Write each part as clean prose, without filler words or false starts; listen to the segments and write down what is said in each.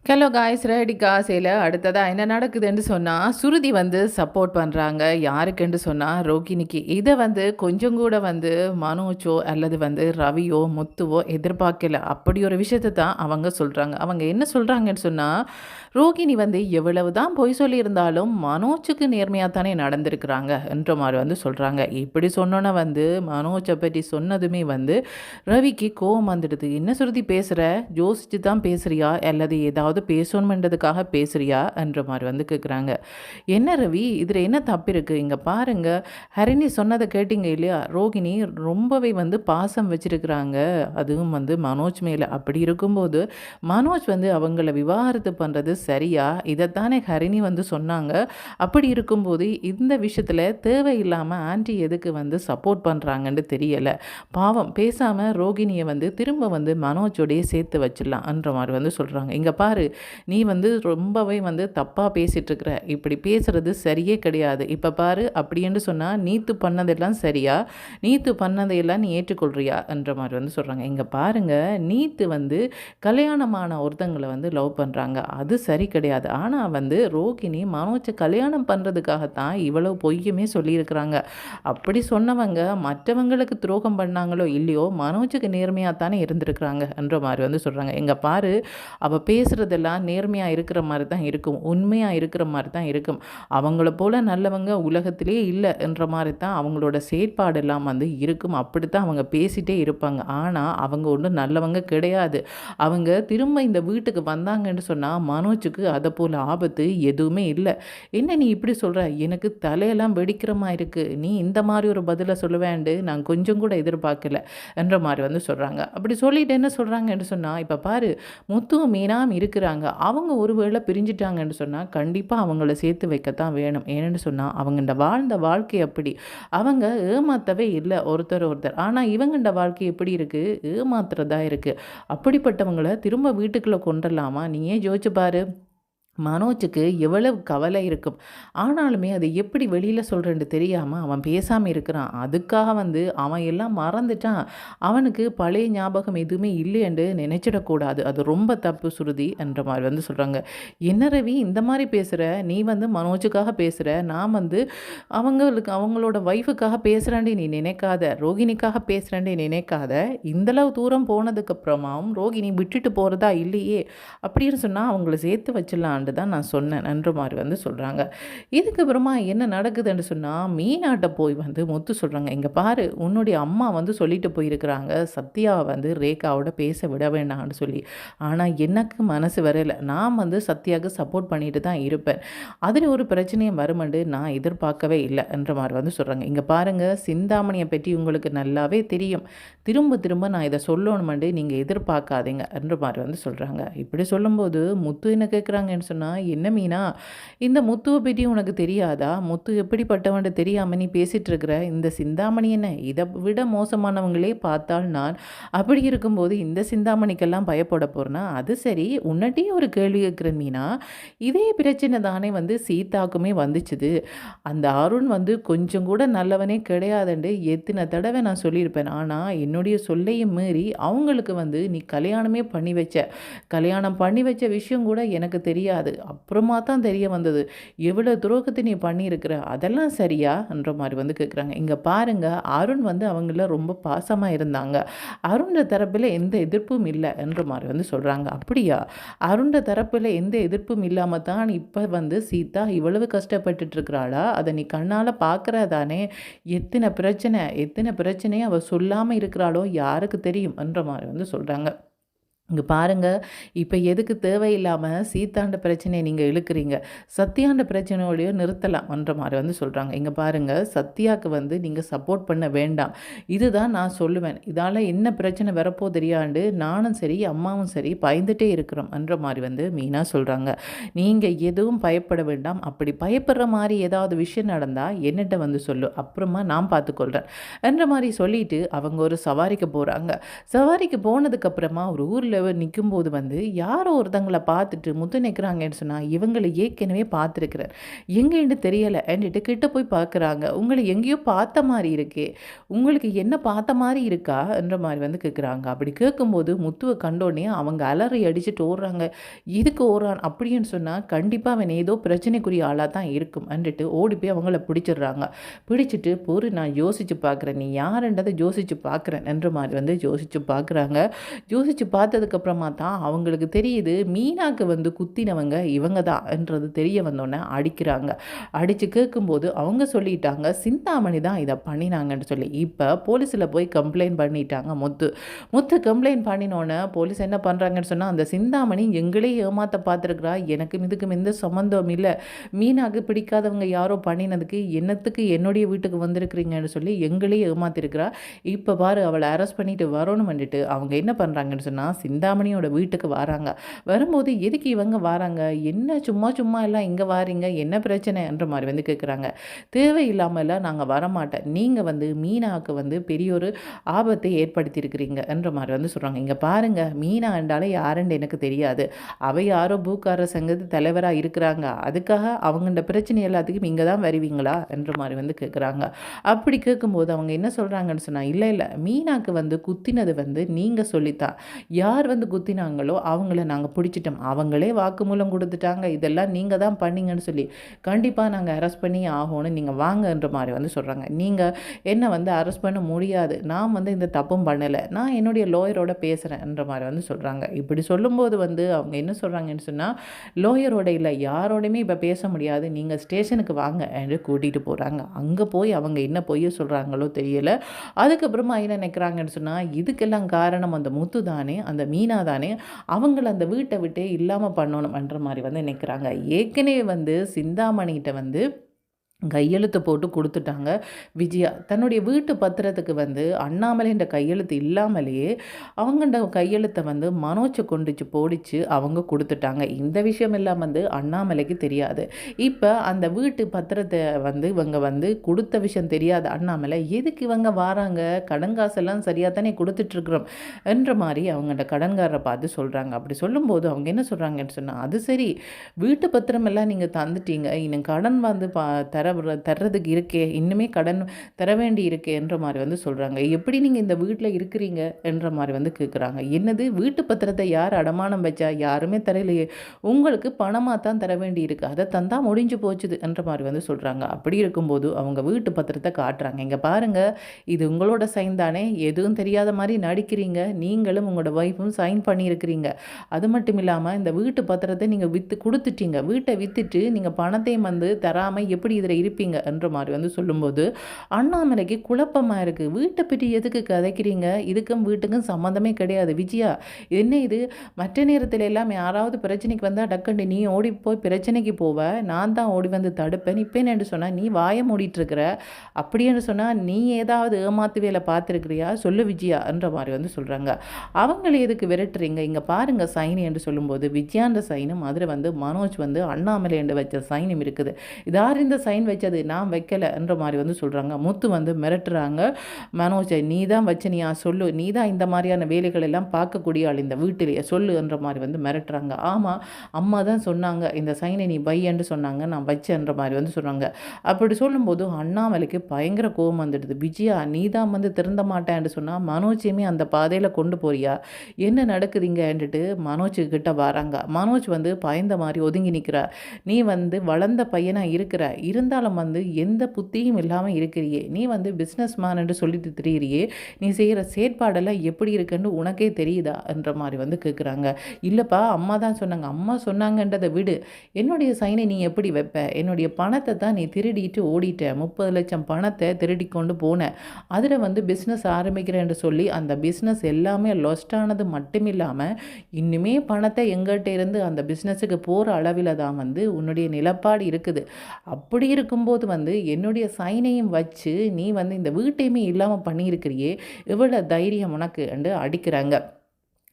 Hello guys ready காசையில் அடுத்ததாக என்ன நடக்குதுன்னு சொன்னால் சுருதி சப்போர்ட் பண்ணுறாங்க யாருக்குன்னு சொன்னால் ரோகிணிக்கு. இதை கொஞ்சம் கூட மனோஜோ அல்லது ரவியோ முத்துவோ எதிர்பார்க்கல. அப்படி ஒரு விஷயத்தை தான் அவங்க சொல்கிறாங்க. அவங்க என்ன சொல்கிறாங்கன்னு சொன்னால் ரோகிணி எவ்வளவு தான் பொய் சொல்லியிருந்தாலும் மனோஜுக்கு நேர்மையாக தானே நடந்திருக்கிறாங்க என்ற மாதிரி சொல்கிறாங்க. இப்படி சொன்னோன்னே மனோஜை பற்றி சொன்னதுமே ரவிக்கு கோவம் வந்துடுது. என்ன சுருதி பேசுகிற, யோசிச்சு தான் பேசுகிறியா அல்லது ஏதாவது பேசணுமென்றதுக்காக பேசுகிறியா என்ற மாதிரி கேட்குறாங்க. என்ன ரவி, இதில் என்ன தப்பு இருக்குது? இங்கே பாருங்கள், ஹரிணி சொன்னதை கேட்டிங்க இல்லையா? ரோகிணி ரொம்பவே பாசம் வச்சுருக்கிறாங்க, அதுவும் மனோஜ் மேலே. அப்படி இருக்கும்போது மனோஜ் அவங்கள விவாகரத்து பண்ணுறது சரியா? இதைத்தானே ஹரிணி சொன்னாங்க. அப்படி இருக்கும்போது இந்த விஷயத்தில் தேவையில்லாமல் ஆன்டி எதுக்கு சப்போர்ட் பண்ணுறாங்கன்னு தெரியலை. பாவம், பேசாமல் ரோகிணியை திரும்ப மனோஜோடையே சேர்த்து வச்சிடலாம்ன்ற மாதிரி சொல்கிறாங்க. இங்கே பாரு, நீ ரொம்பவே தப்பாக பேசிகிட்ருக்கிற, இப்படி பேசுகிறது சரியே கிடையாது. இப்போ பாரு, அப்படின்னு சொன்னால் நீத்து பண்ணதெல்லாம் சரியா? நீத்து பண்ணதையெல்லாம் நீ ஏற்றுக்கொள்கிறியா என்ற மாதிரி சொல்கிறாங்க. இங்கே பாருங்கள், நீத்து கல்யாணமான ஒருத்தங்களை லவ் பண்ணுறாங்க, அது சரி கிடையாது. ஆனால் ரோகிணி மனோஜை கல்யாணம் பண்ணுறதுக்காகத்தான் இவ்வளோ பொய்யுமே சொல்லியிருக்கிறாங்க. அப்படி சொன்னவங்க மற்றவங்களுக்கு துரோகம் பண்ணாங்களோ இல்லையோ மனோஜுக்கு நேர்மையாக தானே இருந்திருக்கிறாங்க என்ற மாதிரி சொல்கிறாங்க. எங்கே பாரு, அவள் பேசுகிறதெல்லாம் நேர்மையாக இருக்கிற மாதிரி தான் இருக்கும், உண்மையாக இருக்கிற மாதிரி தான் இருக்கும். அவங்கள போல் நல்லவங்க உலகத்திலே இல்லை என்ற மாதிரி தான் அவங்களோட செயற்பாடெல்லாம் இருக்கும். அப்படித்தான் அவங்க பேசிகிட்டே இருப்பாங்க. ஆனால் அவங்க ஒன்றும் நல்லவங்க கிடையாது. அவங்க திரும்ப இந்த வீட்டுக்கு வந்தாங்கன்னு சொன்னால் மனோஜுக்கு அதை போல் ஆபத்து எதுவுமே இல்லை. என்ன நீ இப்படி சொல்கிற? எனக்கு தலையெல்லாம் வெடிக்கிற மாதிரி இருக்குது. நீ இந்த மாதிரி ஒரு பதிலை சொல்லுவேன்ட்டு நான் கொஞ்சம் கூட எதிர்பார்க்கல என்ற மாதிரி சொல்கிறாங்க. அப்படி சொல்லிட்டு என்ன சொல்கிறாங்கன்னு சொன்னால், இப்போ பாரு, முத்துவும் மீனாம் இருக்கிறாங்க, அவங்க ஒருவேளை பிரிஞ்சிட்டாங்கன்னு சொன்னால் கண்டிப்பாக அவங்கள சேர்த்து வைக்கத்தான் வேணும். ஏன்னு சொன்னால் அவங்கள்ட வாழ்ந்த வாழ்க்கை அப்படி, அவங்க ஏமாற்றவே இல்லை ஒருத்தர். ஆனால் இவங்கள்ட வாழ்க்கை எப்படி இருக்குது? ஏமாத்துறதா இருக்குது. அப்படிப்பட்டவங்களை திரும்ப வீட்டுக்குள்ளே கொண்டுடலாமா? நீயே யோசிச்சு பாரு. மனோஜுக்கு எவ்வளவு கவலை இருக்கும். ஆனாலுமே அதை எப்படி வெளியில் சொல்கிறேன்னு தெரியாமல் அவன் பேசாமல் இருக்கிறான். அதுக்காக அவன் எல்லாம் மறந்துட்டான். அவனுக்கு பழைய ஞாபகம் எதுவுமே இல்லைன்னு நினச்சிடக்கூடாது. அது ரொம்ப தப்பு சுருதி என்ற மாதிரி சொல்கிறாங்க. என்ன ரவி இந்த மாதிரி பேசுகிற? நீ மனோஜுக்காக பேசுகிற, நான் அவங்களோட ஒய்ஃபுக்காக பேசுகிறேன்டே நீ நினைக்காத, ரோகிணிக்காக பேசுகிறேன்டே நினைக்காத. இந்தளவு தூரம் போனதுக்கப்புறமாவும் ரோகிணி விட்டுட்டு போகிறதா இல்லையே. அப்படின்னு சொன்னால் அவங்கள சேர்த்து வச்சிடலாம் தான் நான் சொன்னேன் என்ற மாதிரி சொல்கிறாங்க. இதுக்கப்புறமா என்ன நடக்குதுன்னு சொன்னால் மீனாட்ட போய் முத்து சொல்கிறாங்க. இங்கே பாரு, உன்னுடைய அம்மா சொல்லிட்டு போயிருக்கிறாங்க சத்யாவை ரேகாவோட பேச விட வேண்டாம்னு சொல்லி. ஆனால் எனக்கு மனசு வரலை. நான் சத்யாவுக்கு சப்போர்ட் பண்ணிட்டு தான் இருப்பேன். அதில் ஒரு பிரச்சனையும் வருமெண்டு நான் எதிர்பார்க்கவே இல்லை என்ற மாதிரி சொல்கிறாங்க. இங்கே பாருங்கள், சிந்தாமணியை பற்றி உங்களுக்கு நல்லாவே தெரியும். திரும்ப திரும்ப நான் இதை சொல்லணுமெண்டு நீங்கள் எதிர்பார்க்காதீங்க என்ற மாதிரி சொல்கிறாங்க. இப்படி சொல்லும்போது முத்து என்ன கேட்குறாங்கன்னு சொன்னால், என்ன மீனா, இந்த முத்துவை பற்றி உனக்கு தெரியாதா? முத்து எப்படிப்பட்டவன்ட்டு தெரியாமல் நீ பேசிகிட்டு இருக்கிற? இந்த சிந்தாமணி என்ன இதை விட மோசமானவங்களே பார்த்தால் நான். அப்படி இருக்கும்போது இந்த சிந்தாமணிக்கெல்லாம் பயப்பட போகிறேன்னா அது சரி. உன்னட்டே ஒரு கேள்வி கேட்குறேன் மீனா, இதே பிரச்சனை தானே சீதாக்குமே வந்துச்சுது. அந்த அருண் கொஞ்சம் கூட நல்லவனே கிடையாதுண்டு எத்தனை தடவை நான் சொல்லியிருப்பேன். ஆனால் என்னுடைய சொல்லையும் மீறி அவங்களுக்கு நீ கல்யாணமே கல்யாணம் பண்ணி வச்ச விஷயம் கூட எனக்கு தெரியாது. அப்புறமா தான் தெரிய வந்தது எவ்வளோ துரோகத்தை நீ பண்ணியிருக்கிற, அதெல்லாம் சரியா என்ற மாதிரி கேட்குறாங்க. இங்கே பாருங்கள், அருண் அவங்கள ரொம்ப பாசமாக இருந்தாங்க. அருண் தரப்பில் எந்த எதிர்ப்பும் இல்லை என்ற மாதிரி சொல்கிறாங்க. அப்படியா? அருண் தரப்பில் எந்த எதிர்ப்பும் இல்லாமல் தான் இப்போ சீதா இவ்வளவு கஷ்டப்பட்டுட்டு இருக்கிறாளா? அதை நீ கண்ணால் பார்க்குறதானே? எத்தனை பிரச்சனையை அவள் சொல்லாமல் இருக்கிறாளோ யாருக்கு தெரியும் என்ற மாதிரி சொல்கிறாங்க. இங்கே பாருங்கள், இப்போ எதுக்கு தேவையில்லாமல் சீதாண்ட பிரச்சனையை நீங்கள் இழுக்கிறீங்க? சத்யாண்ட பிரச்சனையோடையோ நிறுத்தலாம் என்ற மாதிரி சொல்கிறாங்க. இங்கே பாருங்கள், சத்யாவுக்கு நீங்கள் சப்போர்ட் பண்ண வேண்டாம், இதுதான் நான் சொல்லுவேன். இதால் என்ன பிரச்சனை வரப்போ தெரியாண்டு நானும் சரி அம்மாவும் சரி பயந்துட்டே இருக்கிறோம் என்ற மாதிரி மீனா சொல்கிறாங்க. நீங்கள் எதுவும் பயப்பட வேண்டாம். அப்படி பயப்படுற மாதிரி ஏதாவது விஷயம் நடந்தால் என்னட்ட சொல்லு, அப்புறமா நான் பார்த்துக்கொள்கிறேன் என்ற மாதிரி சொல்லிட்டு அவங்க ஒரு சவாரிக்கு போகிறாங்க. சவாரிக்கு போனதுக்கப்புறமா ஒரு ஊரில் நிக்கும்போது வந்து யாரோ ஒருத்தங்கள பார்த்துட்டு முத்து நிற்கிறாங்கன்னு சொன்னால் இவங்களை ஏற்கனவே பார்த்துருக்குறேன் எங்கேன்னு தெரியலை என்கிட்ட கிட்ட போய் பார்க்குறாங்க உங்களை எங்கேயோ பார்த்த மாதிரி இருக்கே உங்களுக்கு என்ன பார்த்த மாதிரி இருக்கா என்ற மாதிரி வந்து கேட்குறாங்க. அப்படி கேட்கும்போது முத்துவை கண்டோடனே அவங்க அலறி அடிச்சுட்டு ஓடுறாங்க. எதுக்கு ஓடுறான் அப்படின்னு சொன்னால் கண்டிப்பாக அவன் ஏதோ பிரச்சனைக்குரிய ஆளாக தான் இருக்கும் அன்றுட்டு ஓடி போய் அவங்கள பிடிச்சிடுறாங்க. பிடிச்சிட்டு பொறு நான் யோசித்து பார்க்குறேன் நீ யாருன்றதை யோசித்து பார்க்குறேன் என்ற மாதிரி வந்து யோசித்து பார்க்குறாங்க. யோசித்து பார்த்ததுக்கப்புறமா தான் அவங்களுக்கு தெரியுது மீனாக்கு வந்து குத்தினவங்க இவங்க தான் என்றது தெரிய வந்தோடனே அடிக்கிறாங்க. அடித்து கேட்கும்போது அவங்க சொல்லிட்டாங்க சிந்தாமணி தான் இதை பண்ணினாங்கன்னு சொல்லி. இப்போ போலீஸில் போய் கம்ப்ளைண்ட் பண்ணிட்டாங்க முத்து. முத்து கம்ப்ளைண்ட் பண்ணினோன்னே போலீஸ் என்ன பண்ணுறாங்கன்னு சொன்னால் அந்த சிந்தாமணி எங்களே ஏமாற்ற பார்த்துருக்குறா எனக்கும் இதுக்கும் எந்த சம்மந்தம் இல்லை மீனாக்கு பிடிக்காதவங்க யாரோ பண்ணினதுக்கு என்னத்துக்கு என்னுடைய வீட்டுக்கு வந்திருக்கிறீங்கன்னு சொல்லி எங்களே ஏமாத்திருக்கிறா. இப்போ பாரு அவளை அரெஸ்ட் பண்ணிட்டு வரணும் வந்துட்டு அவங்க என்ன பண்ணுறாங்கன்னு சொன்னால் சிந்தாமணியோட வீட்டுக்கு வராங்க. வரும்போது எதுக்கு இவங்க வராங்க என்ன சும்மா சும்மா எல்லாம் இங்கே வாரீங்க என்ன பிரச்சனைன்ற மாதிரி வந்து கேட்குறாங்க. தேவையில்லாமலாம் நாங்கள் வரமாட்டேன் நீங்கள் வந்து மீனாவுக்கு வந்து பெரிய ஒரு ஆபத்தை ஏற்படுத்தியிருக்கிறீங்க என்ற மாதிரி வந்து சொல்கிறாங்க. இங்கே பாருங்கள் மீனா என்றாலே யாருன்னு எனக்கு தெரியாது அவை யாரோ பூக்கார சங்கத்து தலைவராக இருக்கிறாங்க அதுக்காக அவங்கள்ட பிரச்சனை எல்லாத்துக்கும் இங்கே தான் வருவீங்களா என்ற மாதிரி வந்து கேட்குறாங்க. அப்படி கேட்கும்போது அவங்க என்ன சொல்கிறாங்கன்னு சொன்னால் இல்லை இல்லை மீனாக்கு வந்து குத்தினது வந்து நீங்கள் சொல்லித்தான் யார் வந்து குத்தினாங்களோ அவங்கள நாங்கள் பிடிச்சிட்டோம் அவங்களே வாக்குமூலம் கொடுத்துட்டாங்க இதெல்லாம் நீங்கள் தான் பண்ணீங்கன்னு சொல்லி கண்டிப்பாக நாங்கள் அரெஸ்ட் பண்ணி ஆகணும் நீங்கள் வாங்கன்ற மாதிரி வந்து சொல்கிறாங்க. நீங்கள் என்னை வந்து அரெஸ்ட் பண்ண முடியாது நான் வந்து இந்த தப்பும் பண்ணலை நான் என்னுடைய லோயரோட பேசுகிறேன்ற மாதிரி வந்து சொல்கிறாங்க. இப்படி சொல்லும்போது வந்து அவங்க என்ன சொல்கிறாங்கன்னு சொன்னால் லோயரோட இல்லை யாரோடையுமே இப்போ பேச முடியாது நீங்கள் ஸ்டேஷனுக்கு வாங்க என்று கூட்டிகிட்டு போகிறாங்க. அங்கே போய் அவங்க என்ன பொய்ய சொல்கிறாங்களோ தெரியலை. அதுக்கப்புறமா என்ன நினைக்கிறாங்கன்னு சொன்னால் இதுக்கெல்லாம் காரணம் அந்த முத்து தானே அந்த மீனா தானே அவங்கள அந்த வீட்டை விட்டே இல்லாமல் பண்ணணும்ன்ற மாதிரி வந்து நினைக்கிறாங்க. ஏற்கனவே வந்து சிந்தாமணிகிட்ட வந்து கையெழுத்து போட்டு கொடுத்துட்டாங்க விஜயா. தன்னுடைய வீட்டு பத்திரத்துக்கு வந்து அண்ணாமலைன்ற கையெழுத்து இல்லாமலேயே அவங்கள்ட கையெழுத்தை வந்து மனோஜை கொண்டுச்சு போடிச்சு அவங்க கொடுத்துட்டாங்க. இந்த விஷயம் எல்லாம் வந்து அண்ணாமலைக்கு தெரியாது. இப்போ அந்த வீட்டு பத்திரத்தை வந்து இவங்க வந்து கொடுத்த விஷயம் தெரியாத அண்ணாமலை எதுக்கு இவங்க வாராங்க கடன் காசெல்லாம் சரியாக தானே கொடுத்துட்ருக்குறோம் என்ற மாதிரி அவங்கள்ட கடன்காரரை பார்த்து சொல்கிறாங்க. அப்படி சொல்லும்போது அவங்க என்ன சொல்கிறாங்கன்னு சொன்னால் அது சரி வீட்டு பத்திரம் எல்லாம் நீங்கள் தந்துட்டீங்க இன்னும் கடன் வந்து தர்றதுக்கு இருக்கே இன்னுமே கடன் தர வேண்டி இருக்கே என்ற மாதிரி வந்து சொல்கிறாங்க. எப்படி நீங்கள் இந்த வீட்டில் இருக்கிறீங்க என்ற மாதிரி வந்து கேட்குறாங்க. என்னது வீட்டு பத்திரத்தை யார் அடமானம் வச்சா யாருமே தரலையே உங்களுக்கு பணமாக தான் தர வேண்டி இருக்குது அதை தந்தா முடிஞ்சு போச்சுது என்ற மாதிரி வந்து சொல்கிறாங்க. அப்படி இருக்கும்போது அவங்க வீட்டு பத்திரத்தை காட்டுறாங்க. இங்கே பாருங்கள் இது உங்களோட சைன் தானே எதுவும் தெரியாத மாதிரி நடிக்கிறீங்க நீங்களும் உங்களோட ஒய்ஃபும் சைன் பண்ணியிருக்கிறீங்க. அது மட்டும் இல்லாமல் இந்த வீட்டு பத்திரத்தை நீங்கள் கொடுத்துட்டீங்க வீட்டை விற்றுட்டு நீங்கள் பணத்தையும் வந்து தராமல் எப்படி இதில் இருப்பீங்க என்ற மாதிரி வந்து சொல்லும்போது அண்ணாமலைக்கு குழப்பமாக இருக்குது. வீட்டை பற்றி எதுக்கு கதைக்கிறீங்க இதுக்கும் வீட்டுக்கும் சம்மந்தமே கிடையாது விஜயா என்ன இது மற்ற நேரத்தில் எல்லாம் யாராவது பிரச்சனைக்கு வந்தால் டக்குண்டு நீ ஓடி போய் பிரச்சனைக்கு போவ நான் தான் ஓடி வந்து தடுப்பேன் இப்போ என்னென்னு சொன்னால் நீ வாயை மூடிட்டுருக்கிற அப்படின்னு சொன்னால் நீ ஏதாவது ஏமாத்து வேலை பார்த்துருக்கிறியா சொல்லு விஜயா என்ற மாதிரி வந்து சொல்கிறாங்க. அவங்கள எதுக்கு விரட்டுறீங்க இங்கே பாருங்கள் சைன் என்று சொல்லும்போது விஜயான்ற சைனும் அதில் வந்து மனோஜ் வந்து அண்ணாமலை என்று வச்ச சைனும் இருக்குது. இதார் இந்த சைன் வச்சது நான் வைக்கலை என்ற மாதிரி வந்து சொல்கிறாங்க. முத்து வந்து மிரட்டுறாங்க மனோஜை நீ தான் வச்சனியா சொல்லு நீ தான் இந்த மாதிரியான வேலைகள் எல்லாம் பார்க்கக்கூடிய ஆள் இந்த வீட்டிலேயே சொல்லு என்ற மாதிரி வந்து மிரட்டுறாங்க. ஆமாம் அம்மா தான் சொன்னாங்க இந்த சைனை நீ வையன்னு சொன்னாங்க நான் வச்சேன்ற மாதிரி வந்து சொல்கிறாங்க. அப்படி சொல்லும்போது அண்ணாமலைக்கு பயங்கர கோபம் வந்துடுது. விஜயா நீ தான் வந்து திருந்த மாட்டேன்னு சொன்னால் மனோஜையுமே அந்த பாதையில் கொண்டு போறியா என்ன நடக்குதுங்கன்ட்டு மனோஜ் கிட்ட வராங்க. மனோஜ் வந்து பயந்த மாதிரி ஒதுங்கி நிற்கிறார். நீ வந்து வளர்ந்த பையனாக இருக்கிற இருந்தாலும் வந்து எந்த புத்தியும் இல்லாமல் இருக்கிறியே நீ வந்து பிஸ்னஸ் மேன் என்று சொல்லிட்டு திரியிறியே நீ செய்கிற செயற்பாடெல்லாம் எப்படி இருக்குன்னு உனக்கே தெரியுதா என்ற மாதிரி வந்து கேட்குறாங்க. இல்லைப்பா அம்மா தான் சொன்னாங்க அம்மா சொன்னாங்கன்றதை விடு என்னுடைய சைனை நீ எப்படி வைப்ப என்னுடைய பணத்தை தான் நீ திருடிட்டு ஓடிட்ட 30 லட்சம் பணத்தை திருடி கொண்டு போன அதில் வந்து பிஸ்னஸ் ஆரம்பிக்கிறேன்னு சொல்லி அந்த பிஸ்னஸ் எல்லாமே லொஸ்டானது மட்டும் இல்லாமல் இன்னுமே பணத்தை எங்கிட்ட இருந்து அந்த பிஸ்னஸுக்கு போகிற அளவில் தான் வந்து உன்னுடைய நிலப்பாடு இருக்குது. அப்படி இருக்கும்போது வந்து என்னுடைய சைனையும் வச்சு நீ வந்து இந்த வீட்டையுமே இல்லாமல் பண்ணியிருக்கிறியே எவ்வளோ தைரியம் உனக்கு என்று அடிக்கிறாங்க.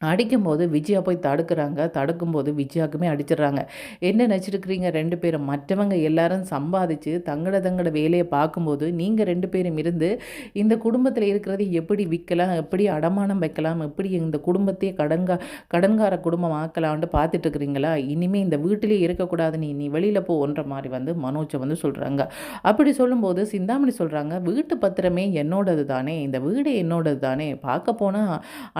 அடிக்கும்போது விஜயா போய் தடுக்குறாங்க. தடுக்கும்போது விஜயாக்குமே அடிச்சிடுறாங்க. என்ன நெனச்சிருக்கிறீங்க 2 பேரும்? மற்றவங்க எல்லாரும் சம்பாதிச்சு தங்களோட வேலைய பார்க்கும்போது, நீங்க 2 பேரும் இருந்து இந்த குடும்பத்தில இருக்கிறத எப்படி விக்கலாம்? எப்படி அடமானம் வைக்கலாம்? எப்படி இந்த குடும்பத்தையே கடன்கார குடும்பம் ஆக்கலான்ட்டு பார்த்துட்டு இருக்கிறீங்களா? இனிமே இந்த வீட்டிலேயே இருக்கக்கூடாது. நீ நீ வெளியில போன்ற மாரி வந்து மனோஜ வந்து சொல்றாங்க. அப்படி சொல்லும்போது சிந்தாமணி சொல்றாங்க, "வீட்டு பத்திரமே என்னோடது தானே! இந்த வீடு என்னோடது தானே! பார்க்க போனா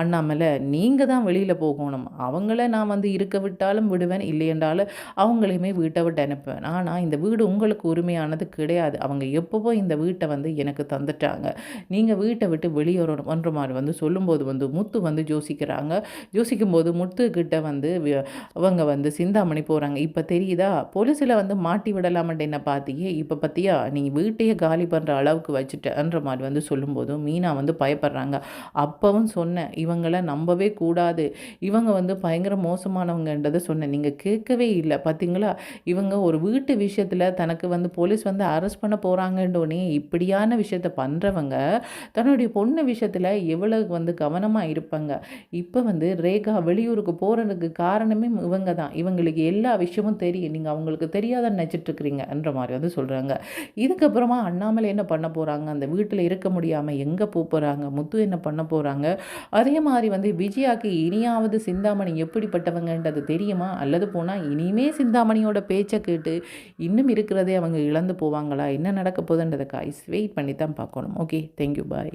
அண்ணாமலை நீங்க தான் வெளியில போகணும். அவங்கள நான் வந்து இருக்க விட்டாலும் விடுவேன். இல்லையென்றாலும் அவங்களையுமே வீட்ட விட்டு அனுப்புவேன். ஆனா இந்த வீடு உங்களுக்கு உரிமையானது கிடையாது. அவங்க எப்பவோ இந்த வீட்ட வந்து எனக்கு தந்துட்டாங்க. நீங்க வீட்ட விட்டு வெளியேறணும்ன்ற மாரி வந்து சொல்லும்போது வந்து முத்து வந்து யோசிக்கிறாங்க. யோசிக்கும்போது முத்து கிட்ட வந்து அவங்க வந்து சிந்தாமணி போறாங்க. "இப்ப தெரியுதா? போலீஸ்ல வந்து மாட்டி விடலாமான்ட்டு என்ன பார்த்தியே! இப்ப பார்த்தியா? நீ வீட்டையே காலி பண்ற அளவுக்கு வச்சுட்டன்ற" மாரி வந்து சொல்லும்போது மீனா வந்து பயப்படுறாங்க. அப்பவும் சொன்னேன், இவங்கள நம்பவே கூடாது. இவங்க வந்து பயங்கர மோசமானவங்கன்றத சொன்னேன். நீங்க கேட்கவே இல்ல. பார்த்தீங்களா? இவங்க ஒரு வீட்டு விஷயத்துல தனக்கு வந்து போலீஸ் வந்து அரெஸ்ட் பண்ண போறாங்கன்னோனே, இப்படியான விஷயத்த பண்றவங்க, தன்னுடைய பொண்ணு விஷயத்துல எவ்வளவு வந்து கவனமா இருப்பாங்க. இப்ப வந்து ரேகா வெளியூருக்கு போறதுக்கு காரணமே இவங்க தான். இவங்களுக்கு எல்லா விஷயமும் தெரியும். நீங்க அவங்களுக்கு தெரியாதுன்னு நெனச்சுட்டு இருக்கிறீங்கன்ற மாரி வந்து சொல்றாங்க. இதுக்கப்புறமா அண்ணாமலை என்ன பண்ண போறாங்க? அந்த வீட்ல இருக்க முடியாம எங்க போறாங்க? முத்து என்ன பண்ண போறாங்க? அதே மாரி வந்து விஜயாக்கு இனியாவது சிந்தாமணி எப்படிப்பட்டவங்கன்றது தெரியுமா? அல்லது போனா இனிமே சிந்தாமணியோட பேச்ச கேட்டு இன்னும் இருக்கிறதே அவங்க இழந்து போவாங்களா? என்ன நடக்க போதுன்றத காய்ஸ் வெயிட் பண்ணி தான் பார்க்கணும். ஓகே. Thank you. பாய்.